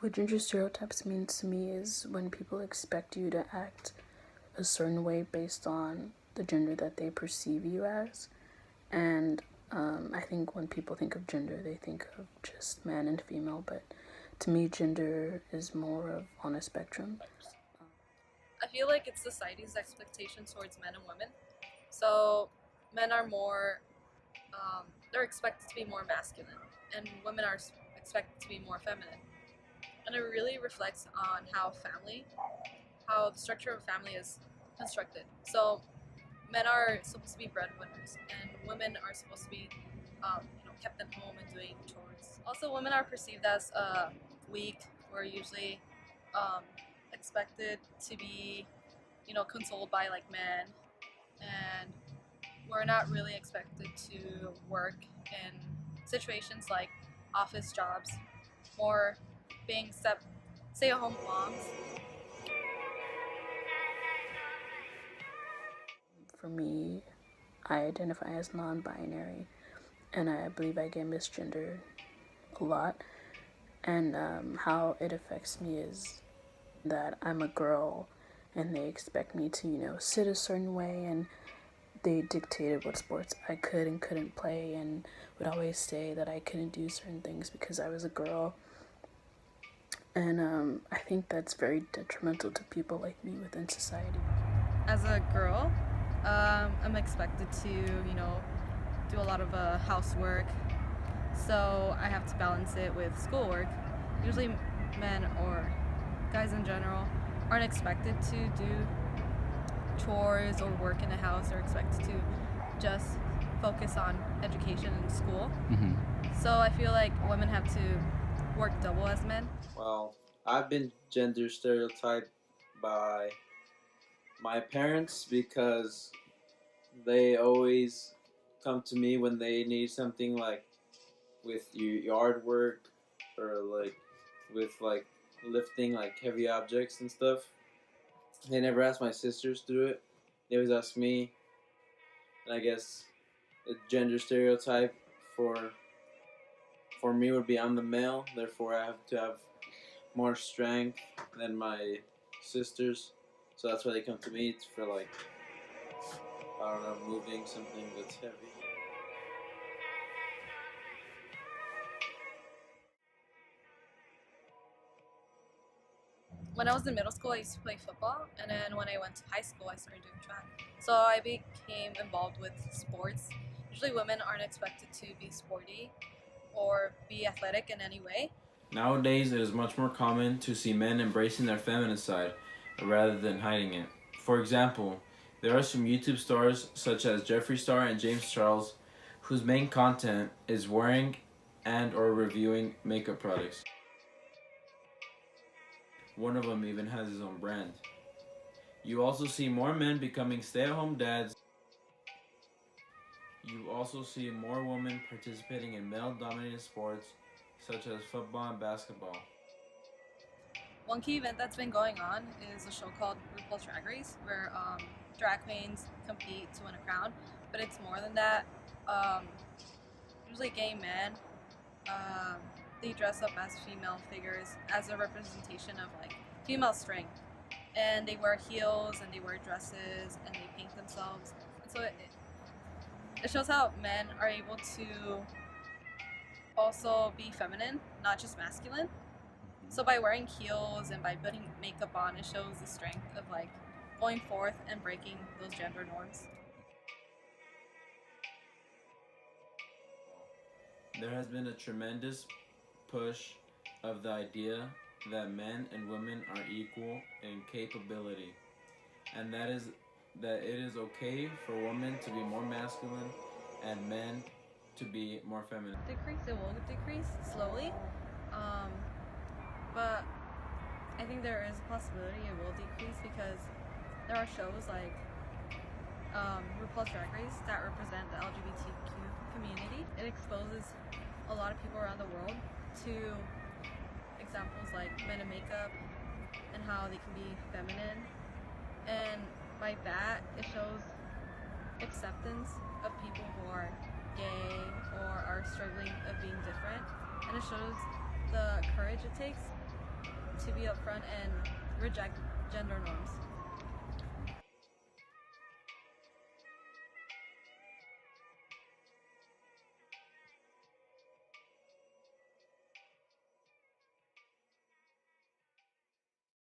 What gender stereotypes means to me is when people expect you to act a certain way based on the gender that they perceive you as. And I think when people think of gender, they think of just man and female, but to me, gender is more of on a spectrum. I feel like it's society's expectation towards men and women. So men are more, they're expected to be more masculine, and women are expected to be more feminine. And it really reflects on how the structure of family is constructed. So men are supposed to be breadwinners, and women are supposed to be, kept at home and doing chores. Also, women are perceived as weak. We're usually um, expected to be, consoled by like men, and we're not really expected to work in situations like office jobs, more being stay-at-home moms. For me, I identify as non binary, and I believe I get misgendered a lot. And how it affects me is that I'm a girl and they expect me to, sit a certain way, and they dictated what sports I could and couldn't play, and would always say that I couldn't do certain things because I was a girl. And I think that's very detrimental to people like me within society. As a girl, I'm expected to, do a lot of housework, so I have to balance it with schoolwork. Usually, men or guys in general aren't expected to do chores or work in the house. They're expected to just focus on education and school. So I feel like women have to work double as men. Well, I've been gender stereotyped by my parents because they always come to me when they need something like with yard work or like with like lifting like heavy objects and stuff. They never ask my sisters to do it. They always ask me, and I guess a gender stereotype for for me would be I'm the male, therefore I have to have more strength than my sisters. So that's why they come to me. It's for like I don't know, moving something that's heavy. When I was in middle school, I used to play football, and then when I went to high school, I started doing track. So I became involved with sports. Usually, women aren't expected to be sporty or be athletic in any way. Nowadays, it is much more common to see men embracing their feminine side rather than hiding it. For example, there are some YouTube stars such as Jeffree Star and James Charles whose main content is wearing and or reviewing makeup products. One of them even has his own brand. You also see more men becoming stay-at-home dads. You also see more women participating in male-dominated sports such as football and basketball. One key event that's been going on is a show called RuPaul's Drag Race, where drag queens compete to win a crown. But it's more than that. Um, Usually, gay men, um, they dress up as female figures as a representation of like female strength, and they wear heels and they wear dresses and they paint themselves. And so it shows how men are able to also be feminine, not just masculine. So by wearing heels and by putting makeup on, it shows the strength of like going forth and breaking those gender norms. There has been a tremendous push of the idea that men and women are equal in capability, and that it is okay for women to be more masculine and men to be more feminine. It will decrease slowly, um, but I think there is a possibility it will decrease because there are shows like RuPaul's Drag Race that represent the LGBTQ community. It exposes a lot of people around the world to examples like men in makeup and how they can be feminine. And by that, it shows acceptance of people who are gay or are struggling of being different. And it shows the courage it takes to be upfront and reject gender norms.